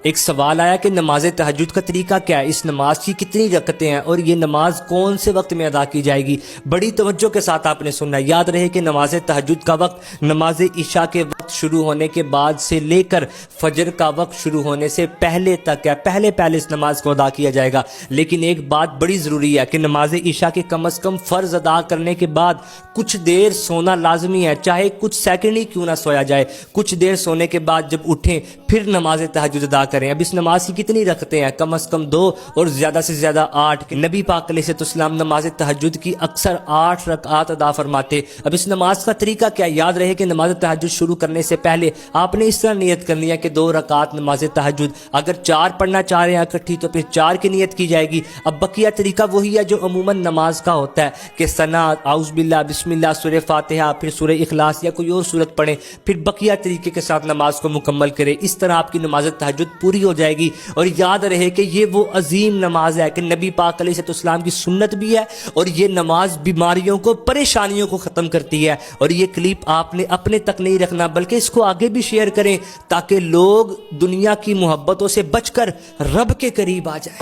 ایک سوال آیا کہ نماز تہجد کا طریقہ کیا ہے، اس نماز کی کتنی رکعتیں ہیں اور یہ نماز کون سے وقت میں ادا کی جائے گی۔ بڑی توجہ کے ساتھ آپ نے سننا ہے۔ یاد رہے کہ نماز تہجد کا وقت نماز عشاء کے وقت شروع ہونے کے بعد سے لے کر فجر کا وقت شروع ہونے سے پہلے تک ہے، پہلے اس نماز کو ادا کیا جائے گا۔ لیکن ایک بات بڑی ضروری ہے کہ نماز عشاء کے کم از کم فرض ادا کرنے کے بعد کچھ دیر سونا لازمی ہے، چاہے کچھ سیکنڈ ہی کیوں نہ سویا جائے۔ کچھ دیر سونے کے بعد جب اٹھیں پھر نماز تہجد ادا کریں۔ اب اس نماز کی کتنی رکعتیں ہیں؟ کم از کم 2 اور زیادہ سے زیادہ 8۔ نبی پاک علیہ السلام نماز تہجد کی اکثر 8 رکعات ادا فرماتے۔ اب اس نماز کا طریقہ کیا؟ یاد رہے کہ نماز تہجد شروع کرنے سے پہلے آپ نے اس طرح نیت کرنی ہے کہ 2 رکعات نماز تہجد، اگر 4 پڑھنا چاہ رہے ہیں اکٹھی تو پھر 4 کی نیت کی جائے گی۔ اب بقیہ طریقہ وہی ہے جو عموماً نماز کا ہوتا ہے کہ ثنا، اعوذ باللہ، بسم اللہ، سورہ فاتحہ، پھر سورہ اخلاص یا کوئی اور سورت پڑھیں، پھر بقیہ طریقے کے ساتھ نماز کو مکمل کریں۔ اس طرح آپ کی نماز تہجد پوری ہو جائے گی۔ اور یاد رہے کہ یہ وہ عظیم نماز ہے کہ نبی پاک علیہ السلام کی سنت بھی ہے، اور یہ نماز بیماریوں کو، پریشانیوں کو ختم کرتی ہے۔ اور یہ کلپ آپ نے اپنے تک نہیں رکھنا بلکہ اس کو آگے بھی شیئر کریں تاکہ لوگ دنیا کی محبتوں سے بچ کر رب کے قریب آ جائیں۔